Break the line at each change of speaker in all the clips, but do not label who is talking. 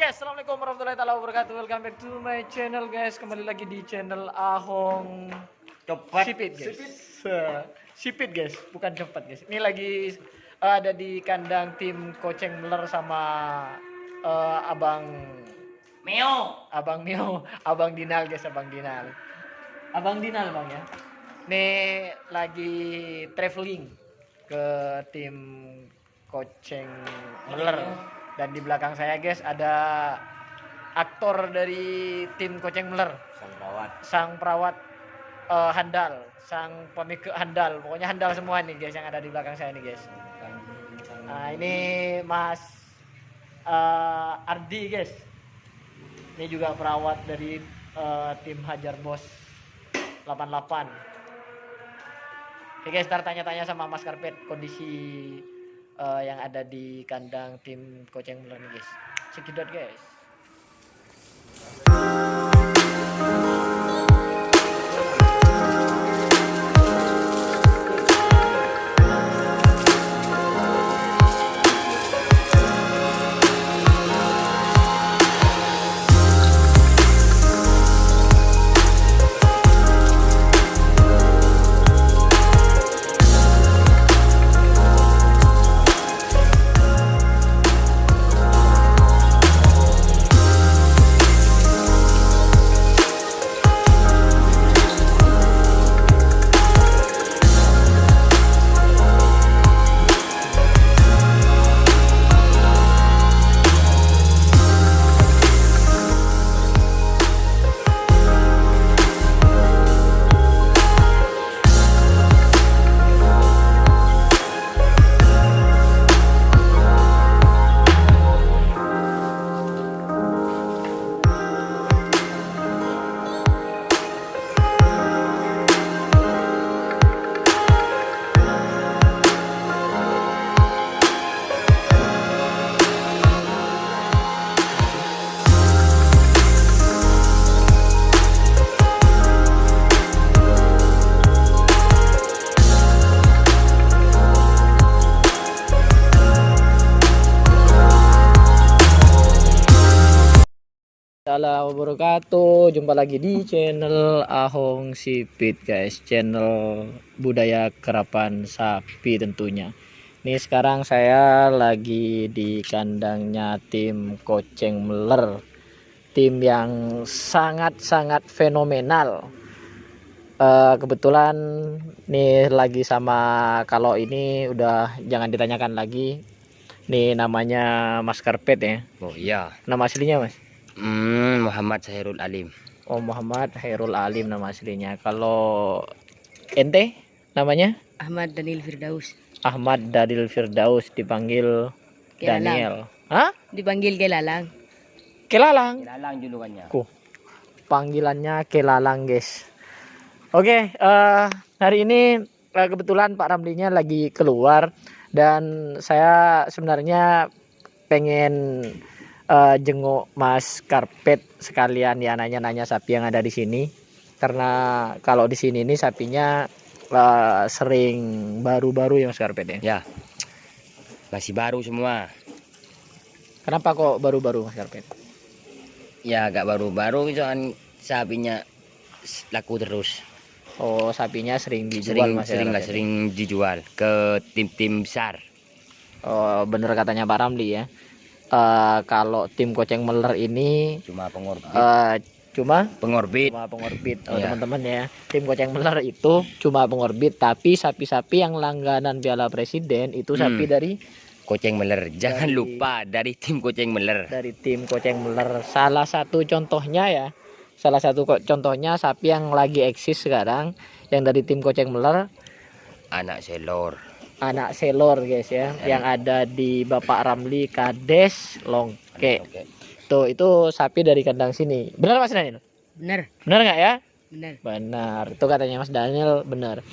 guys, assalamualaikum warahmatullahi wabarakatuh. Welcome back to my channel guys. Kembali lagi di channel Ahong
Cepat.
Sipit guys. Sipit guys, bukan cepat guys. Ini lagi ada di kandang tim Koceng Meler sama Abang
Meo.
Abang Dinal guys, Abang Dinal bang ya. Ini lagi traveling ke tim Koceng Meler. Dan di belakang saya guys ada aktor dari tim Koceng Meler, sang perawat handal, sang pemikir handal, pokoknya handal semua nih guys yang ada di belakang saya nih guys. Nah ini Mas Ardi guys, ini juga perawat dari tim Hajar Bos 88. Oke guys, ntar tanya-tanya sama Mas Karpet kondisi yang ada di kandang tim Koceng Meler nih guys. Cekidot guys. Assalamualaikum wabarakatuh. Jumpa lagi di channel Ahong Sipit guys, channel budaya kerapan sapi tentunya. Ini sekarang saya lagi di kandangnya tim Koceng Meler, tim yang sangat-sangat fenomenal. Kebetulan nih lagi sama, kalau ini udah jangan ditanyakan lagi. Nih namanya Mas Karpet ya.
Oh iya.
Nama aslinya Mas?
Muhammad Hairul Alim.
Oh, Muhammad Hairul Alim nama aslinya. Kalau ente namanya?
Ahmad Daniel Firdaus.
Ahmad Daniel Firdaus, dipanggil
Kelalang.
Daniel. Hah?
Dipanggil Kelalang.
Kelalang.
Kelalang julukannya.
Panggilannya Kelalang, guys. Oke, hari ini kebetulan Pak Ramlinya lagi keluar dan saya sebenarnya pengen jenguk Mas Karpet sekalian ya, nanya-nanya sapi yang ada di sini, karena kalau di sini nih sapinya sering baru-baru ya Mas Karpet ya.
Ya. Masih baru semua.
Kenapa kok baru-baru Mas Karpet?
Ya agak baru-baru, soalnya sapinya laku terus.
Oh, sapinya sering dijual Mas
Sering
Karpet.
sering dijual ke tim-tim besar.
Oh, bener katanya Pak Ramli ya. Kalau tim Koceng Meler ini
Cuma pengorbit.
cuma
Pengorbit.
Oh,
Iya.
teman-teman ya, tim Koceng Meler itu cuma pengorbit, tapi sapi-sapi yang langganan Piala Presiden itu sapi dari
Koceng Meler. Jangan
Dari-
lupa dari tim Koceng Meler.
tim Koceng Meler. Salah satu contohnya contohnya sapi yang lagi eksis sekarang yang dari tim Koceng Meler,
Anak selor.
anak selor guys ya, yang ada di Bapak Ramli Kades Longke.
Oke.
Tuh, itu sapi dari kandang sini. Benar Mas Daniel?
Bener,
Benar nggak ya?
bener.
Benar. Itu katanya Mas Daniel, benar.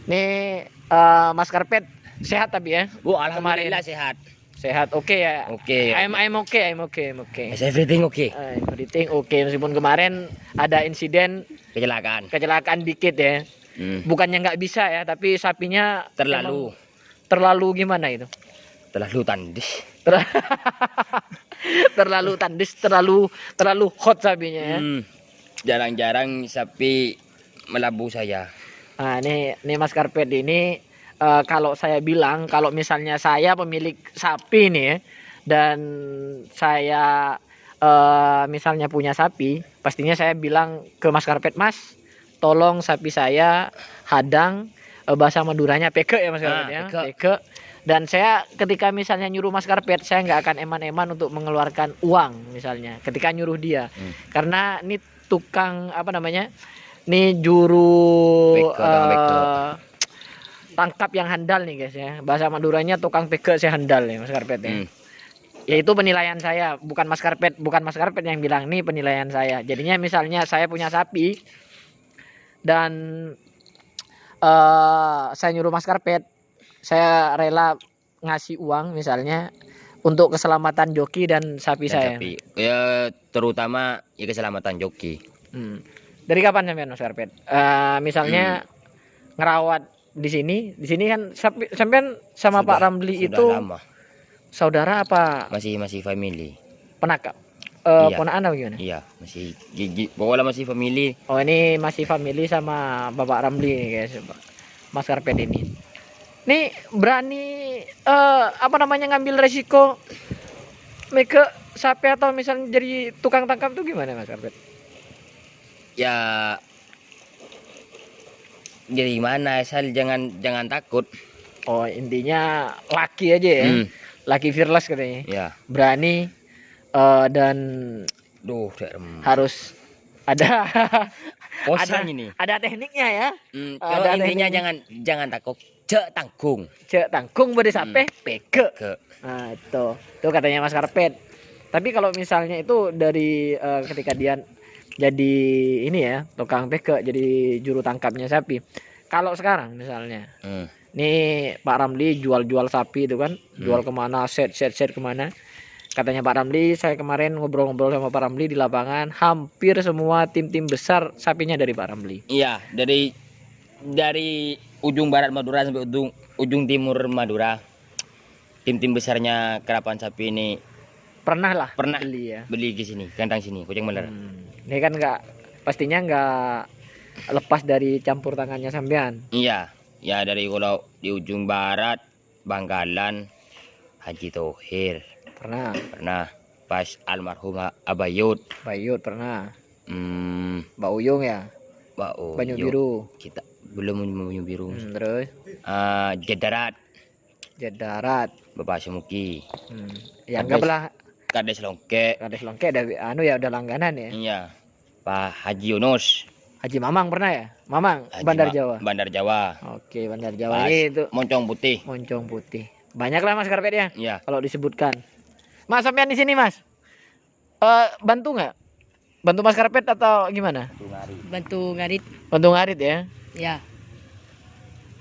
Nih Mas Karpet sehat tapi ya?
Alhamdulillah sehat.
Sehat, oke ya?
Oke.
I'm okay.
Is everything okay?
Everything oke, meskipun kemarin ada insiden kecelakaan dikit ya. Bukannya nggak bisa ya, tapi sapinya
Terlalu
terlalu gimana itu?
Terlalu tandis.
terlalu tandus, terlalu hot sapinya ya.
Jarang-jarang sapi melabu saya.
Nah, ini Mas Karpet ini kalau saya bilang kalau misalnya saya pemilik sapi nih ya, dan saya misalnya punya sapi, pastinya saya bilang ke Mas Karpet, Mas, tolong sapi saya hadang, bahasa Maduranya peke ya Mas Karpet ya, peke. Dan saya ketika misalnya nyuruh Mas Karpet, saya nggak akan eman-eman untuk mengeluarkan uang misalnya ketika nyuruh dia, karena ini tukang apa namanya, ini juru tangkap yang handal nih guys ya, bahasa Maduranya tukang peke saya handal nih Mas Karpet ya. Ya itu penilaian saya, bukan Mas Karpet yang bilang, nih penilaian saya. Jadinya misalnya saya punya sapi dan saya nyuruh Mas Karpet, saya rela ngasih uang misalnya untuk keselamatan joki dan sapi saya.
Ya terutama ya keselamatan joki.
Dari kapan sampean Mas Karpet? Misalnya ngerawat di sini kan sampean sama Pak Ramli itu
lama.
Saudara apa?
Masih family.
Penakap?
Iya.
Ponakan apa gimana?
Iya, masih gigi. Pokoknya masih family.
Oh, ini masih family sama Bapak Ramli nih guys, Mas Karpet ini. Nih berani apa namanya ngambil resiko mereka sapi atau misalnya jadi tukang tangkap tuh gimana Mas Karpet?
Ya jadi mana asal jangan takut.
Oh, intinya laki aja ya. Laki fearless katanya.
Ya.
Berani dan harus ada ada tekniknya ya.
Ada intinya jangan takut, cek tanggung pada
sampai peke. Nah, itu katanya Mas Karpet. Tapi kalau misalnya itu dari ketika dia jadi ini ya, tukang peke, jadi juru tangkapnya sapi. Kalau sekarang misalnya nih Pak Ramli jual sapi itu kan, jual kemana, set kemana. Katanya Pak Ramli, saya kemarin ngobrol-ngobrol sama Pak Ramli di lapangan, hampir semua tim-tim besar sapinya dari Pak Ramli.
Iya, dari ujung barat Madura sampai ujung timur Madura. Tim-tim besarnya kerapan sapi ini pernah beli ke sini, kandang sini, Koceng Meler.
Ini kan pastinya nggak lepas dari campur tangannya sampean.
Iya, ya dari kalau di ujung barat Bangkalan Haji Tohir. Pernah. Pas almarhum Abayut
pernah.
Mbak
Uyung ya. Banyu Biru.
Kita belum Banyu Biru.
Terus Jedarat.
Bapak Semuki.
Ya enggak belah.
Kades Longke
dari ya udah langganan ya.
Iya. Pak Haji Yunus.
Haji Mamang pernah ya? Mamang Bandar
Jawa.
Oke, Bandar Jawa. Ini itu
Moncong Putih.
Banyak lah Mas Karpet ya.
Iya.
Kalau disebutkan. Mas sampean di sini Mas. Bantu nggak? Bantu Mas Karpet atau gimana?
Bantu ngarit.
Bantu ngarit ya.
Ya.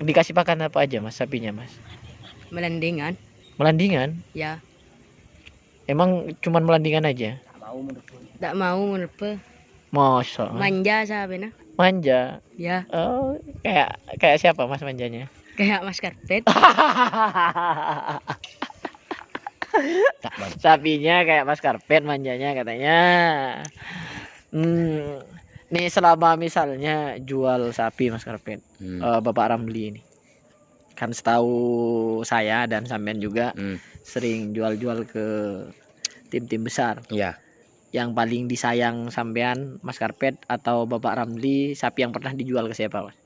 Dikasih pakan apa aja Mas sapinya Mas? Melandingan?
Ya.
Emang cuman melandingan aja?
Tak mau menepe.
Masa.
Manja sapi nah.
Manja.
Ya.
Oh, kayak siapa Mas manjanya?
Kayak Mas Karpet.
Sapinya kayak Mas Karpet manjanya katanya. Nih selama misalnya jual sapi Mas Karpet, Bapak Ramli ini kan setahu saya dan sampean juga sering jual-jual ke tim-tim besar.
Iya.
Yang paling disayang sampean Mas Karpet atau Bapak Ramli, sapi yang pernah dijual ke siapa Mas?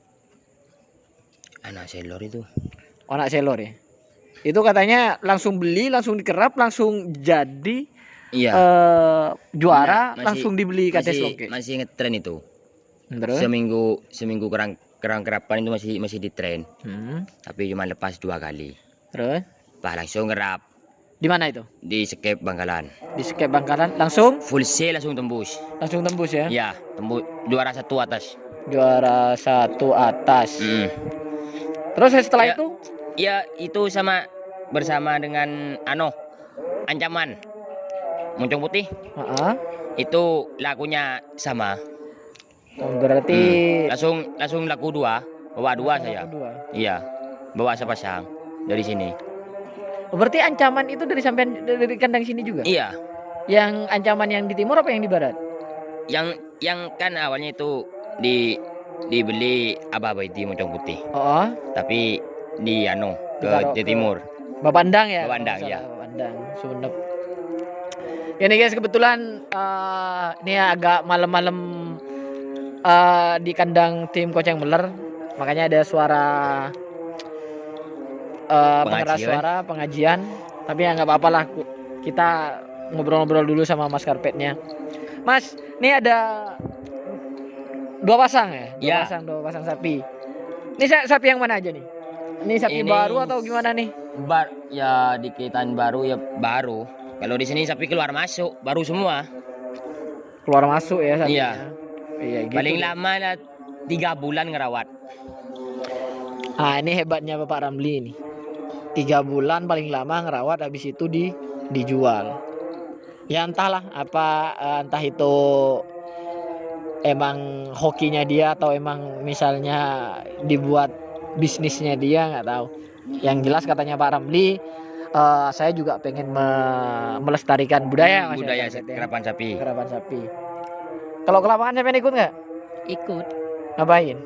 Anak selor itu.
Oh, anak selor ya. Itu katanya langsung beli, langsung dikerap, langsung jadi juara, langsung dibeli kades Longke.
Masih ngetren itu.
Terus?
Seminggu kerang kerapan itu masih di tren. Tapi cuma lepas 2 kali.
Terus?
Pak langsung ngerap.
Di mana itu?
Di Skep Bangkalan.
Di Skep Bangkalan langsung?
Full sale langsung tembus.
Langsung tembus ya?
Iya, tembus juara 1 atas.
Juara 1 atas. Terus setelah itu?
Ya itu bersama dengan Ancaman Moncong Putih. Itu lakunya sama.
Berarti
langsung laku 2, bawa 2 saya. Iya, bawa sepasang dari sini.
Berarti Ancaman itu dari sampean dari kandang sini juga?
Iya.
Yang ancaman yang di timur apa yang di barat?
Yang kan awalnya itu dibeli abah-abah itu mocong putih.
Oh,
Tapi di
Ditaruh
di
ke
timur.
Babandang ya.
Babandang,
kalau nggak
ya.
salah, Babandang, Sunep. Ya nih guys, kebetulan ini agak malam-malam di kandang tim Koceng Meler, makanya ada suara pengeras
Pengajian.
suara pengajian. Tapi ya nggak apa-apa lah, kita ngobrol-ngobrol dulu sama Mas Karpetnya. Mas, ini ada dua pasang ya?
Ya.
Dua pasang sapi. Ini sapi yang mana aja nih? Ini sapi
Ini
baru atau gimana nih?
Ya dikitan baru ya baru. Kalau di sini sapi keluar masuk baru semua.
Keluar masuk ya sapinya.
Iya.
Iya gitu.
Paling lama lah 3 bulan ngerawat.
Ah, ini hebatnya Bapak Ramli ini. 3 bulan paling lama ngerawat, habis itu dijual. Ya entahlah apa, entah itu emang hokinya dia atau emang misalnya dibuat bisnisnya dia, nggak tahu. Yang jelas katanya Pak Ramli, saya juga pengen melestarikan budaya Mas,
Budaya
ya,
kerapan sapi.
kerapan sapi. Kalau ke lapangan sampai ikut nggak?
Ikut.
Ngapain?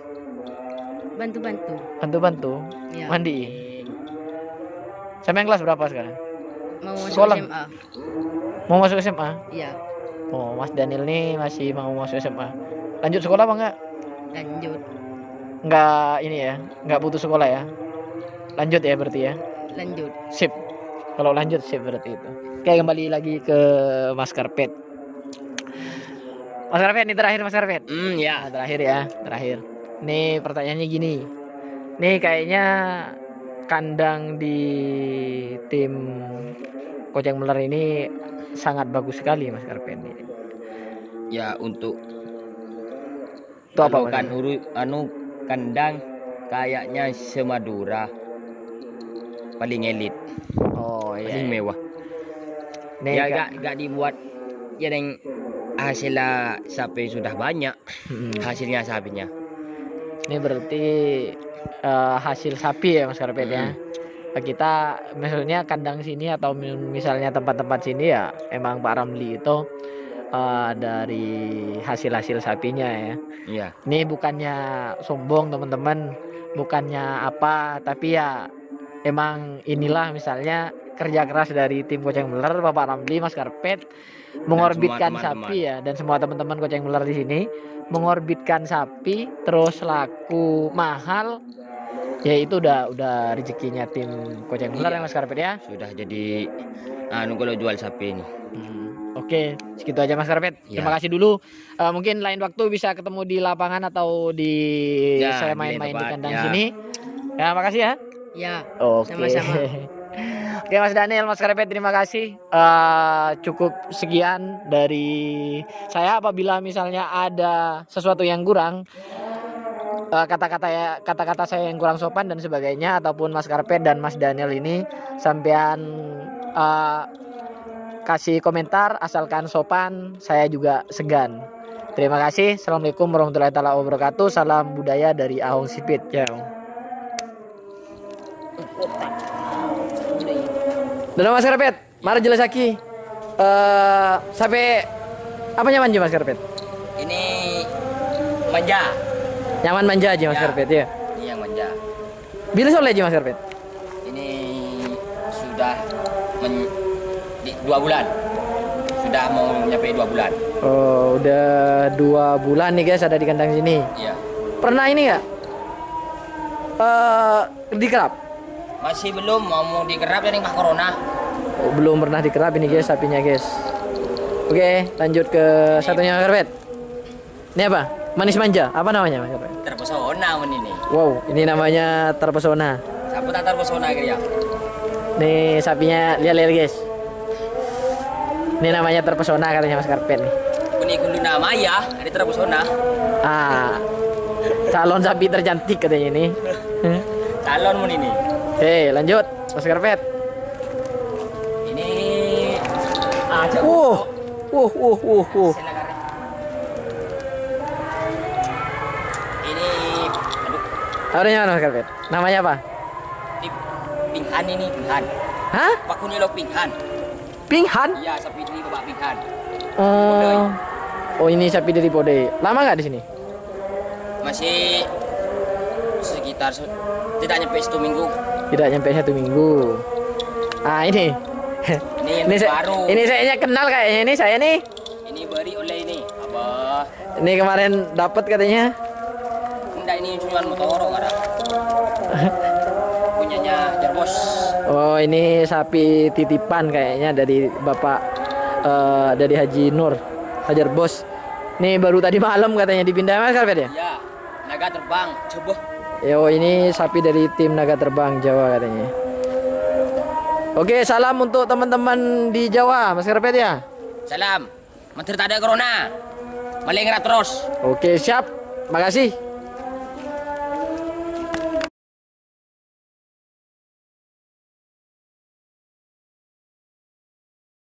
Bantu-bantu.
Bantu-bantu.
Ya.
Mandi. Sampai yang kelas berapa sekarang?
Mau masuk
Sekolah.
SMA.
Mau masuk SMA?
Iya.
Oh, Mas Daniel nih masih mau masuk SMA. Lanjut sekolah apa enggak?
Lanjut.
Enggak ini ya, enggak putus sekolah ya. Lanjut ya berarti ya.
Lanjut.
Sip. Kalau lanjut sip berarti itu. Oke, kembali lagi ke Mas Karpet. Mas Karpet, ini terakhir Mas Karpet.
Ya.
Nah, terakhir ya, terakhir. Nih pertanyaannya gini. Nih kayaknya kandang di tim Koceng Meler ini sangat bagus sekali Mas Karpet ini.
Ya untuk
Itu apa
kalau
Mas?
kan kandang kayaknya semadura paling elit,
Oh
paling
iya.
mewah.
Nih,
Ya
Kak.
gak dibuat ya yang hasilnya sapi sudah banyak, hasilnya sapinya.
Ini berarti hasil sapi ya Mas Karpet ya. Kita maksudnya kandang sini atau misalnya tempat-tempat sini ya emang Pak Ramli itu dari hasil-hasil sapinya ya.
Iya.
Ini bukannya sombong teman-teman, bukannya apa, tapi ya emang inilah misalnya kerja keras dari tim Koceng Meler, Bapak Ramli, Mas Karpet mengorbitkan
semua teman-teman.
sapi ya, dan semua teman-teman Koceng Meler di sini mengorbitkan sapi terus laku mahal. Ya itu udah rezekinya tim Koceng Meler ya Mas Karpet ya.
Sudah jadi kalau jual sapi ini.
Oke, segitu aja Mas Karpet.
Ya.
Terima kasih dulu. Mungkin lain waktu bisa ketemu di lapangan atau
Ya,
saya
di
main-main di
tempat,
kandang
ya.
sini. Ya, makasih ya.
Ya.
Oke.
Sama-sama.
Oke Mas Daniel, Mas Karpet, terima kasih. Cukup sekian dari saya. Apabila misalnya ada sesuatu yang kurang, kata-kata saya yang kurang sopan dan sebagainya, ataupun Mas Karpet dan Mas Daniel ini sampean kasih komentar, asalkan sopan, saya juga segan. Terima kasih. Assalamualaikum warahmatullahi wabarakatuh. Salam budaya dari Ahong Sipit. Ya. Dan Mas Karpet, mari jelas lagi. Sampai apa nyaman Mas Karpet?
Ini manja.
Nyaman manja aja Mas
Ya.
Karpet ya.
Ini yang manja.
Bila soleh aja Mas Karpet.
Ini sudah 2 bulan. Sudah mau nyampe 2 bulan.
Oh, udah 2 bulan nih guys ada di kandang sini.
Iya.
Pernah ini nggak? Dikerap?
Masih belum mau dikerap dari mah corona.
Oh, belum pernah dikerap ini guys sapinya guys. Oke, lanjut ke satunya Mas Karpet. Ini apa? Manis manja. Apa namanya Mas Karpet?
Terpesona ini.
Wow, ini namanya terpesona.
Siapa tak terpesona ya?
Nih sapinya lihat-lihat guys. Ini namanya terpesona katanya Mas Karpet nih.
Kuni kudu nama ya, ada terpesona.
Calon sapi tercantik katanya ini.
Calon mun ini.
Oke, lanjut Mas Karpet.
Ini aja. Silakan. Ini aduh,
Adanya Mas Karpet. Namanya apa?
pinghan ini pinghan.
Hah?
Pak Kunilo pinghan.
Pinghan?
Iya, sapi ini bapak pinghan.
Oh. Oh, ini sapi dari Podai. Lama nggak di sini?
Masih sekitar tidak nyampe 1 minggu.
Tidak nyampe 1 minggu. Ah, ini.
Ini yang baru.
Ini saya kenal kayaknya ini saya nih.
Ini beri oleh ini. Apa?
Ini kemarin dapat katanya.
Enggak, ini cuma motor ada. Punyanya Jarbos.
Oh, ini sapi titipan kayaknya dari Bapak dari Haji Nur, Hajar Bos. Nih baru tadi malam katanya dipindah Mas Karpet ya?
Iya, naga terbang, coba.
Yo, ini sapi dari tim Naga Terbang Jawa katanya. Oke, salam untuk teman-teman di Jawa, Mas Karpet ya.
Salam. Menteri tak ada corona. Maling terus.
Oke, siap. Makasih.